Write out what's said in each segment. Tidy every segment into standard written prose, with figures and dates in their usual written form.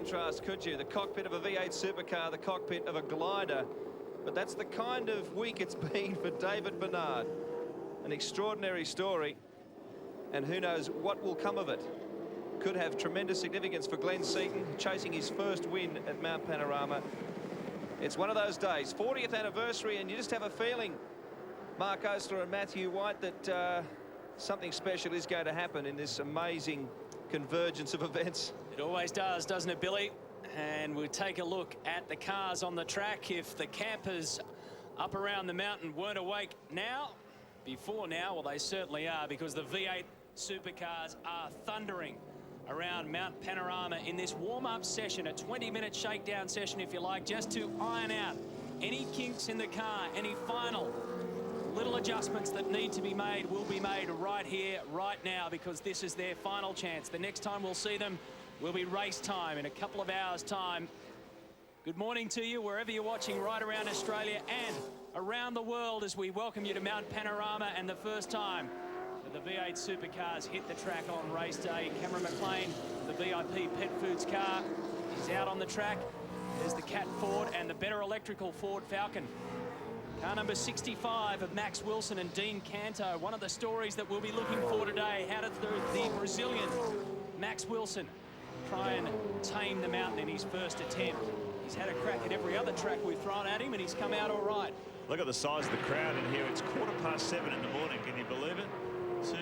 contrast, could you? The cockpit of a V8 Supercar, the cockpit of a glider. But that's the kind of week it's been for David Bernard. An extraordinary story, and who knows what will come of it. Could have tremendous significance for Glenn Seton, chasing his first win at Mount Panorama. It's one of those days, 40th anniversary, and you just have a feeling, Mark Osler and Matthew White, that something special is going to happen in this amazing convergence of events. It always does, doesn't it, Billy? And we'll take a look at the cars on the track. If the campers up around the mountain weren't awake now, before now, well, they certainly are, because the V8 Supercars are thundering around Mount Panorama in this warm-up session, a 20-minute shakedown session, if you like, just to iron out any kinks in the car, any final little adjustments that need to be made will be made right here, right now, because this is their final chance. The next time we'll see them will be race time in a couple of hours' time. Good morning to you, wherever you're watching right around Australia and around the world, as we welcome you to Mount Panorama, and the first time that the V8 Supercars hit the track on race day. Cameron McLean, the VIP Pet Foods car, is out on the track. There's the Cat Ford and the better electrical Ford Falcon. Car number 65 of Max Wilson and Dean Canto. One of the stories that we'll be looking for today, how did the Brazilian Max Wilson try and tame the mountain in his first attempt? He's had a crack at every other track we've thrown at him, and he's come out all right. Look at the size of the crowd in here. It's 7:15 in the morning, can you believe it? 2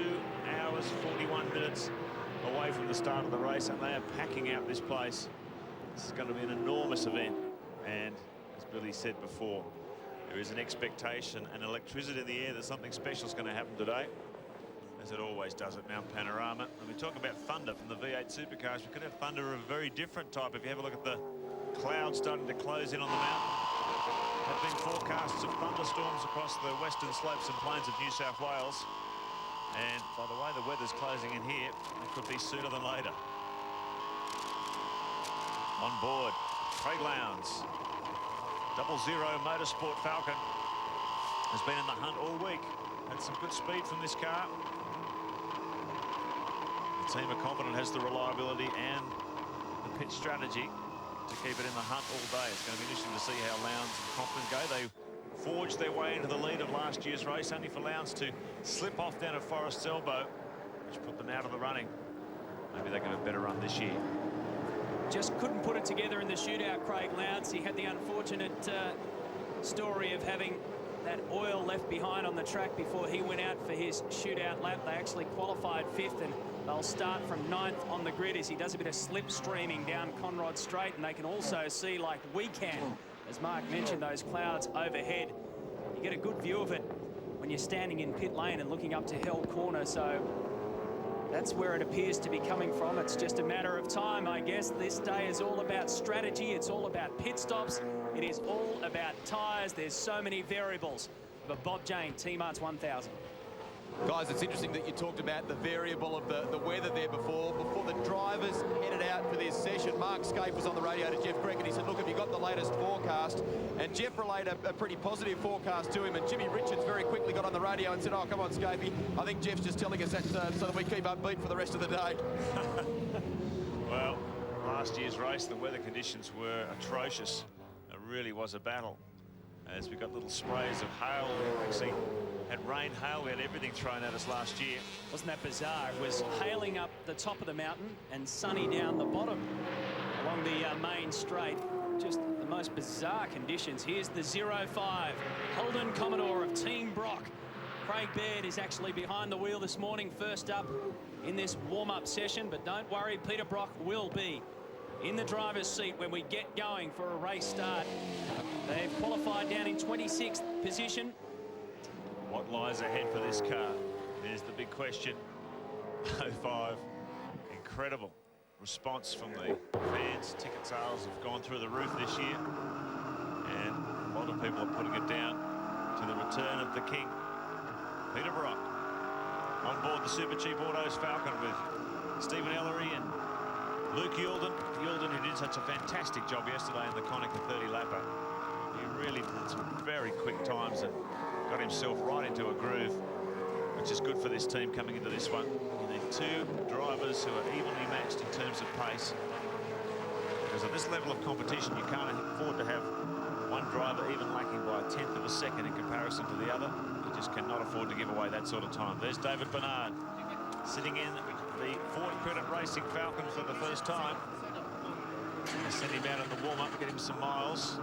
hours, 41 minutes away from the start of the race, and they are packing out this place. This is going to be an enormous event, and as Billy said before, there is an expectation and electricity in the air that something special is going to happen today, as it always does at Mount Panorama. And we talk about thunder from the V8 Supercars. We could have thunder of a very different type. If you have a look at the clouds starting to close in on the mountain, there have been forecasts of thunderstorms across the western slopes and plains of New South Wales. And by the way the weather's closing in here, it could be sooner than later. On board, Craig Lowndes. 00 Motorsport Falcon has been in the hunt all week. Had some good speed from this car. The team are confident has the reliability and the pit strategy to keep it in the hunt all day. It's going to be interesting to see how Lowndes and Compton go. They forged their way into the lead of last year's race, only for Lowndes to slip off down at Forest's Elbow, which put them out of the running. Maybe they can have a better run this year. Just couldn't put it together in the shootout, Craig Lowndes. He had the unfortunate story of having that oil left behind on the track before he went out for his shootout lap. They actually qualified 5th, and they'll start from 9th on the grid as he does a bit of slipstreaming down Conrod Straight. And they can also see, like we can, as Mark mentioned, those clouds overhead. You get a good view of it when you're standing in pit lane and looking up to Hell Corner. So that's where it appears to be coming from. It's just a matter of time, I guess. This day is all about strategy. It's all about pit stops. It is all about tyres. There's so many variables. But Bob Jane, Team Arts 1000. Guys, it's interesting that you talked about the variable of the weather there before the drivers headed out for this session. Mark Skaiffe was on the radio to Jeff Gregg, and he said, look, have you got the latest forecast? And Jeff relayed a pretty positive forecast to him, and Jimmy Richards very quickly got on the radio and said, oh, come on, Skaiffe, I think Jeff's just telling us that so that we keep upbeat for the rest of the day. Well, last year's race, the weather conditions were atrocious. It really was a battle, as we got little sprays of hail. Actually had rain, hail, we had everything thrown at us last year. Wasn't that bizarre? It was hailing up the top of the mountain and sunny down the bottom along the main straight. Just the most bizarre conditions. Here's the 05 Holden Commodore of Team Brock. Craig Baird is actually behind the wheel this morning, first up in this warm-up session, but don't worry, Peter Brock will be in the driver's seat when we get going for a race start. They've qualified down in 26th position. What lies ahead for this car? There's the big question. 05, incredible response from the fans. Ticket sales have gone through the roof this year, and a lot of people are putting it down to the return of the king, Peter Brock. On board the Super Cheap Autos Falcon with Stephen Ellery and Luke Youlden. Youlden, who did such a fantastic job yesterday in the Konica 30-lapper. He really did some very quick times and got himself right into a groove, which is good for this team coming into this one. You need two drivers who are evenly matched in terms of pace. Because at this level of competition, you can't afford to have one driver even lacking by 1/10 of a second in comparison to the other. You just cannot afford to give away that sort of time. There's David Bernard sitting in the Ford Credit Racing Falcon for the first time. They sent him out in the warm-up, get him some miles.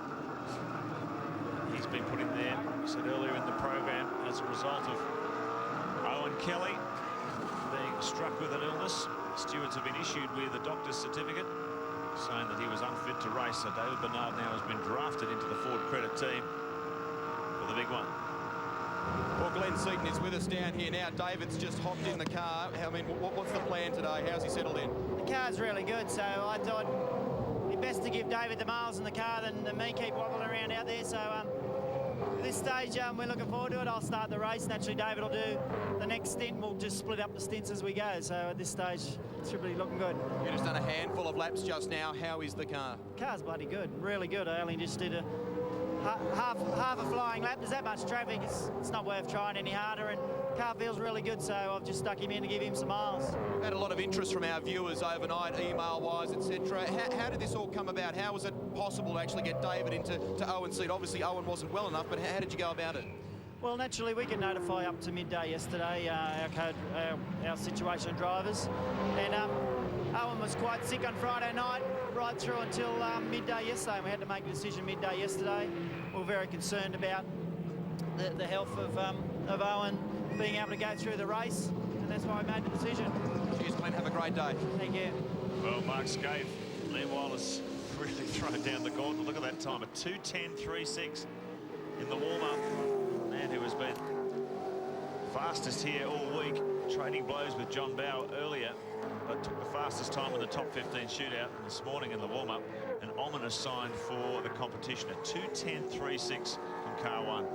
He's been put in there, we said earlier in the program, as a result of Owen Kelly being struck with an illness. Stewards have been issued with a doctor's certificate saying that he was unfit to race. So David Bernard now has been drafted into the Ford Credit team for the big one. Well, Glenn Seton is with us down here now. David's just hopped in the car. I mean, what's the plan today? How's he settled in? The car's really good, so I thought it'd be best to give David the miles in the car than me keep wobbling around out there. So at this stage, we're looking forward to it. I'll start the race. Naturally, David will do the next stint. We'll just split up the stints as we go. So at this stage, it should be looking good. You've just done a handful of laps just now. How is the car? Car's bloody good, really good. I only just did a half a flying lap. There's that much traffic. It's not worth trying any harder, and car feels really good. So I've just stuck him in to give him some miles. We've had a lot of interest from our viewers overnight, email-wise, etc. How did this all come about? How was it possible to actually get David into Owen's seat? Obviously, Owen wasn't well enough, but how did you go about it? Well, naturally, we can notify up to midday yesterday our situation drivers, and Owen was quite sick on Friday night, right through until midday yesterday, and we had to make a decision midday yesterday. We were very concerned about the health of Owen being able to go through the race, and that's why we made the decision. Cheers, Glenn. Have a great day. Thank you. Well, Mark Skaiffe, meanwhile, has really thrown down the gauntlet. Look at that time, a 2:10.36 in the warm-up. Man who has been fastest here all week, trading blows with John Bowe earlier, but took the fastest time in the top 15 shootout this morning in the warm-up. An ominous sign for the competition, a 2:10.36 from car one.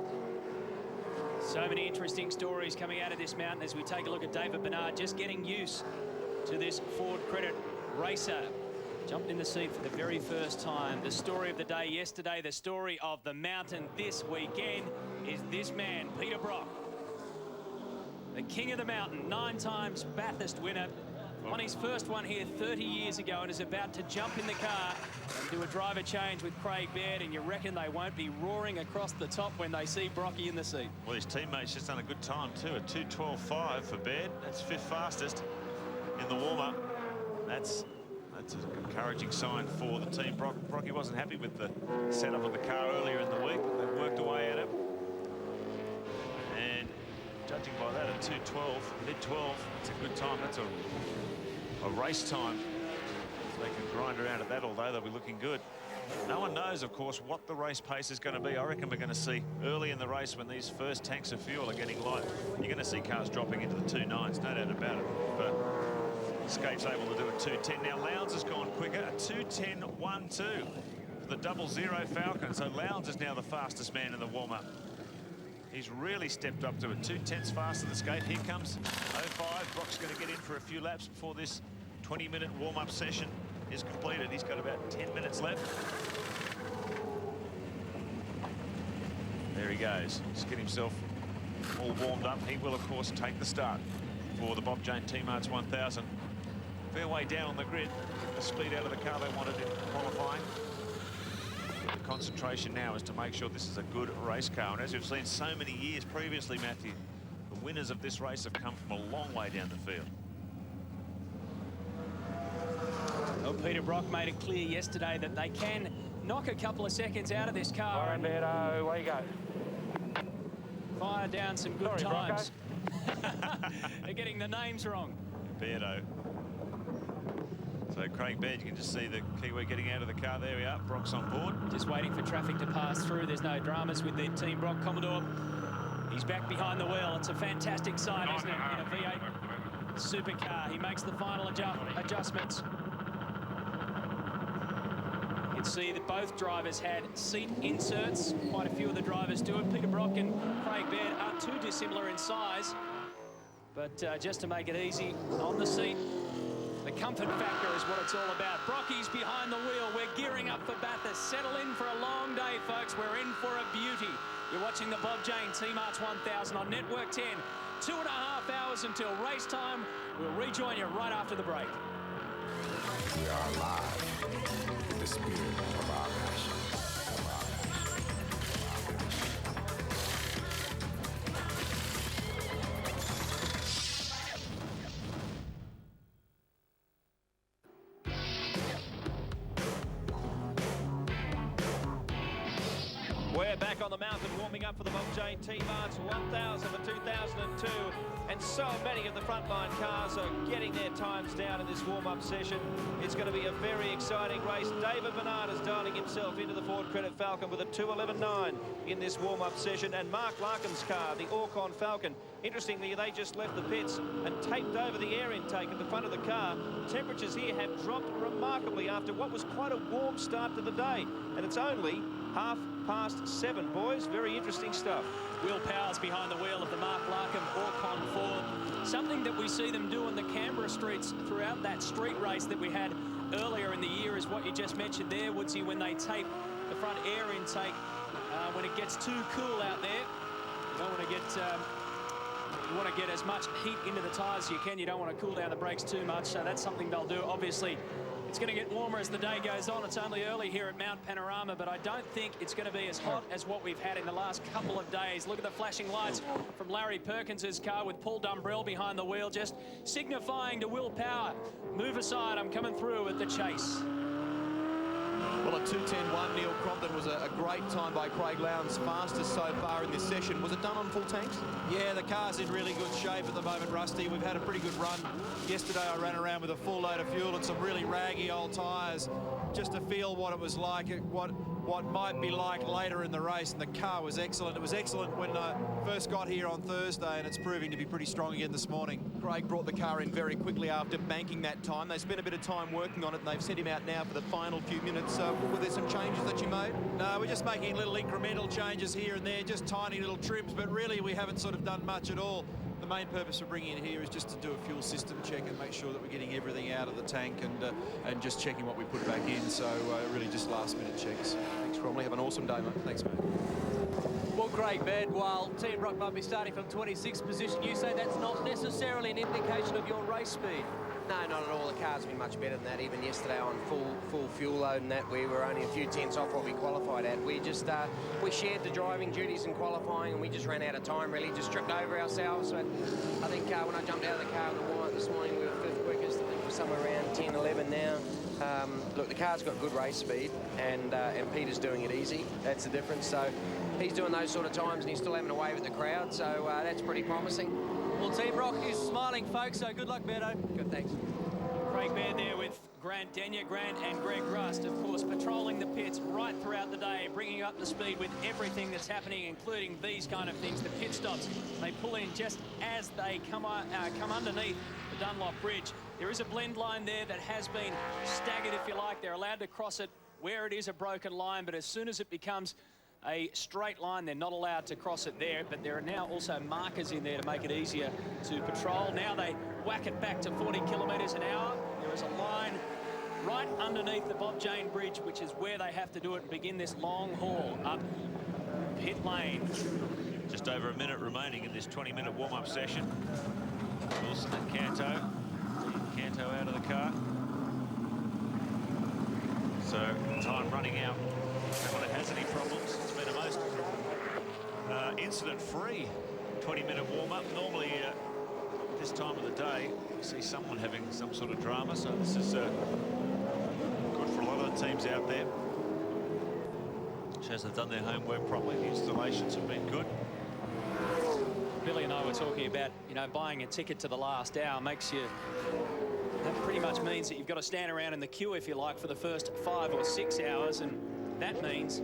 So many interesting stories coming out of this mountain as we take a look at David Bernard just getting used to this Ford Credit racer. Jumped in the seat for the very first time. The story of the day yesterday, the story of the mountain this weekend is this man, Peter Brock. The king of the mountain, 9 times Bathurst winner. On his first one here 30 years ago, and is about to jump in the car and do a driver change with Craig Baird, and you reckon they won't be roaring across the top when they see Brocky in the seat. Well, his teammates just done a good time too, a 2:12.5 for Baird. That's 5th fastest in the warm-up. That's an encouraging sign for the team. Brocky wasn't happy with the setup of the car earlier in the week, but they've worked away at it. And judging by that, at 2:12, mid-12, it's a good time. That's a race time. If they can grind around at that, although they'll be looking good. No one knows, of course, what the race pace is going to be. I reckon we're going to see early in the race, when these first tanks of fuel are getting light, you're going to see cars dropping into the 2.9s, no doubt about it. But Skaife's able to do a 2:10. Now Lowndes has gone quicker, a 2:10.12 for the 00 Falcon. So Lowndes is now the fastest man in the warm-up. He's really stepped up to it. 2/10 faster than Skaiffe. Here comes 05. Brock's going to get in for a few laps before this 20-minute warm-up session is completed. He's got about 10 minutes left. There he goes. Just get himself all warmed up. He will, of course, take the start for the Bob Jane Team Arts 1000. Fair way down on the grid. The speed out of the car they wanted in qualifying. The concentration now is to make sure this is a good race car. And as we've seen so many years previously, Matthew, the winners of this race have come from a long way down the field. Well, Peter Brock made it clear yesterday that they can knock a couple of seconds out of this car. All right, Beto, away you go. Fire down some good Sorry, times. They're getting the names wrong. Beardo. So Craig Baird, you can just see the Kiwi getting out of the car. There we are. Brock's on board. Just waiting for traffic to pass through. There's no dramas with the Team Brock Commodore. He's back behind the wheel. It's a fantastic sight, isn't it? In a V8 Supercar. He makes the final adjustments. You can see that both drivers had seat inserts. Quite a few of the drivers do it. Peter Brock and Craig Baird aren't too dissimilar in size. But just to make it easy on the seat, the comfort factor is what it's all about. Brocky's behind the wheel. We're gearing up for Bathurst. Settle in for a long day, folks. We're in for a beauty. You're watching the Bob Jane Team Arts 1000 on Network 10. 2.5 hours until race time. We'll rejoin you right after the break. We are alive with the spirit of our passion. We're back on the mountain warming up for the Bob Jane T-Marts 1000 for 2002, and so many of the frontline cars are getting their times down in this warm-up session. It's going to be a very exciting race. David Bernard is dialing himself into the Ford Credit Falcon with a 2:11.9 in this warm-up session, and Mark Larkin's car, the Orcon Falcon, interestingly, they just left the pits and taped over the air intake at the front of the car. Temperatures here have dropped remarkably after what was quite a warm start to the day, and it's only 7:30, boys. Very interesting stuff. Will Powers behind the wheel of the Mark Larkin Orcon Ford. Something that we see them do in the Canberra streets throughout that street race that we had earlier in the year is what you just mentioned there, Woodsy, when they tape the front air intake. When it gets too cool out there, you don't want to get... you want to get as much heat into the tyres as you can. You don't want to cool down the brakes too much, so that's something they'll do. Obviously, it's going to get warmer as the day goes on. It's only early here at Mount Panorama, but I don't think it's going to be as hot as what we've had in the last couple of days. Look at the flashing lights from Larry Perkins' car with Paul Dumbrell behind the wheel, just signifying to Will Power, move aside, I'm coming through at the chase. Well, a 2:10.1, Neil Crompton was a great time by Craig Lowndes, fastest so far in this session. Was it done on full tanks? Yeah, the car's in really good shape at the moment, Rusty. We've had a pretty good run. Yesterday I ran around with a full load of fuel and some really raggy old tyres just to feel what it was like, what might be like later in the race, and the car was excellent. It was excellent when I first got here on Thursday, and it's proving to be pretty strong again this morning. Craig brought the car in very quickly after banking that time. They spent a bit of time working on it, and they've sent him out now for the final few minutes. Were there some changes that you made? No, we're just making little incremental changes here and there, just tiny little trims, but really we haven't sort of done much at all. The main purpose of bringing it here is just to do a fuel system check and make sure that we're getting everything out of the tank and just checking what we put back in. So really just last minute checks. Thanks, Cromley. Have an awesome day, mate. Thanks, mate. Well, Craig Baird, while Team Rock might be starting from 26th position, you say that's not necessarily an indication of your race speed. No, not at all. The car's been much better than that. Even yesterday on full fuel load and that, we were only a few tenths off what we qualified at. We just we shared the driving duties in qualifying, and we just ran out of time. Really, just tripped over ourselves. But I think when I jumped out of the car in the warm-up this morning, we were fifth quickest. I think we're somewhere around 10, 11 now. Look, the car's got good race speed, and Peter's doing it easy. That's the difference. So he's doing those sort of times, and he's still having a way with the crowd. So that's pretty promising. Well, Team Rock is smiling, folks, so good luck, Beto. Good, thanks. Craig Baird there with Grant Denyer, Grant and Greg Rust, of course, patrolling the pits right throughout the day, bringing up the speed with everything that's happening, including these kind of things, the pit stops. They pull in just as they come underneath the Dunlop Bridge. There is a blend line there that has been staggered, if you like. They're allowed to cross it where it is a broken line, but as soon as it becomes a straight line, they're not allowed to cross it there, but there are now also markers in there to make it easier to patrol. Now they whack it back to 40 kilometres an hour. There is a line right underneath the Bob Jane Bridge, which is where they have to do it and begin this long haul up pit lane. Just over a minute remaining in this 20-minute warm-up session. Wilson and Canto. Canto out of the car. So time running out. No one has any problems. It's been a most incident-free 20-minute warm-up. Normally, this time of the day, you see someone having some sort of drama. So this is good for a lot of the teams out there. Shows they've done their homework properly. The installations have been good. Billy and I were talking about, you know, buying a ticket to the last hour makes you... That pretty much means that you've got to stand around in the queue, if you like, for the first 5 or 6 hours, and that means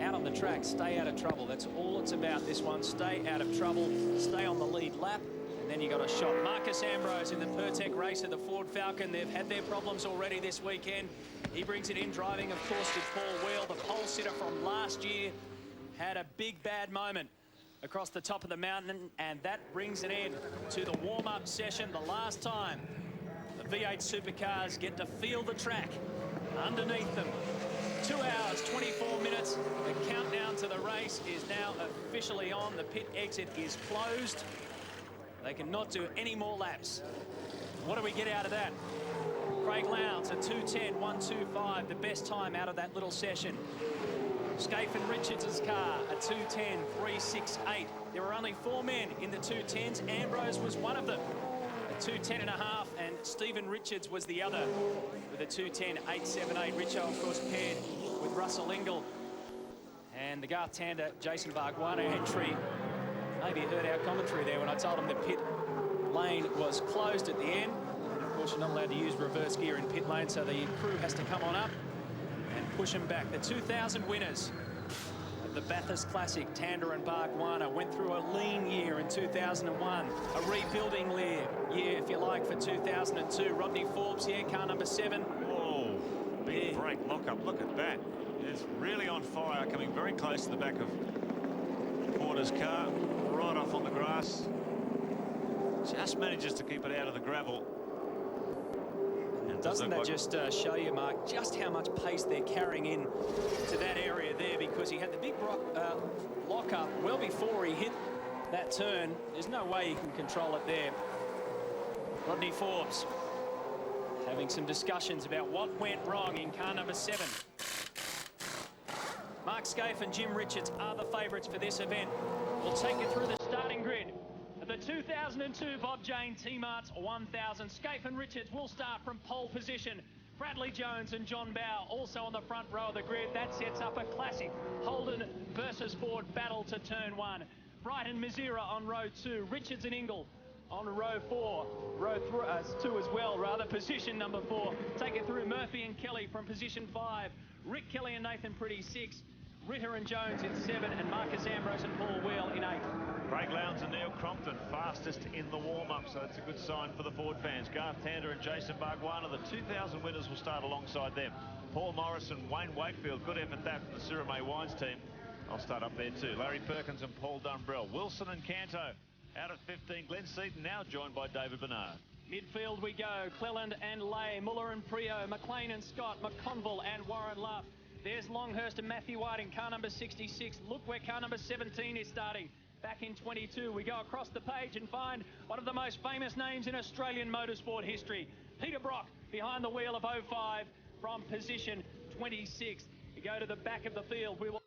out on the track, stay out of trouble. That's all it's about, this one. Stay out of trouble, stay on the lead lap, and then you got a shot. Marcus Ambrose in the Pertec race of the Ford Falcon. They've had their problems already this weekend. He brings it in, driving, of course, to Paul Wheel, the pole sitter from last year. Had a big bad moment across the top of the mountain, and that brings it in to the warm-up session, the last time the V8 Supercars get to feel the track underneath them. 2 hours, 24 minutes. The countdown to the race is now officially on. The pit exit is closed. They cannot do any more laps. What do we get out of that? Craig Lowndes, a 2:10.125, the best time out of that little session. Skaiffe and Richards' car, a 2:10.368. There were only 4 men in the 2:10s. Ambrose was one of them, a 2:10.5, and Stephen Richards was the other with a 2:10.878. Richo, of course, paired with Russell Ingall. And the Garth Tander, Jason Bargwanna entry. Maybe you heard our commentary there when I told him the pit lane was closed at the end. And of course, you're not allowed to use reverse gear in pit lane, so the crew has to come on up and push them back. The 2000 winners of the Bathurst Classic, Tander and Bargwanna, went through a lean year in 2001, a rebuilding year, if you like, for 2002. Rodney Forbes here, car number 7. Whoa, big brake lock-up. Look at that. It's really on fire, coming very close to the back of Porter's car, right off on the grass. Just manages to keep it out of the gravel. And doesn't that just show you, Mark, just how much pace they're carrying in to that area there, because he had the big lock-up well before he hit that turn. There's no way he can control it there. Rodney Forbes having some discussions about what went wrong in car number 7. Mark Skaiffe and Jim Richards are the favourites for this event. We'll take you through the starting grid. The 2002 Bob Jane T-Mart's 1000. Skaiffe and Richards will start from pole position. Bradley Jones and John Bowe also on the front row of the grid. That sets up a classic Holden versus Ford battle to turn 1. Bright and Mizera on row 2. Richards and Ingall on row 4. Row 2 as well, rather. Position number 4. Take it through Murphy and Kelly from position 5. Rick Kelly and Nathan Pretty 6. Ritter and Jones in 7, and Marcus Ambrose and Paul Wheel in 8. Craig Lowndes and Neil Crompton fastest in the warm-up, so that's a good sign for the Ford fans. Garth Tander and Jason Bargwanna, the 2000 winners, will start alongside them. Paul Morrison, Wayne Wakefield, good effort that from the Sirame Wines team. I'll start up there too. Larry Perkins and Paul Dumbrell. Wilson and Canto out at 15. Glenn Seton now joined by David Bernard. Midfield we go. Cleland and Lay, Muller and Prio, McLean and Scott, McConville and Warren Luff. There's Longhurst and Matthew White in car number 66. Look where car number 17 is starting. Back in 22, we go across the page and find one of the most famous names in Australian motorsport history. Peter Brock behind the wheel of 05 from position 26. We go to the back of the field. We will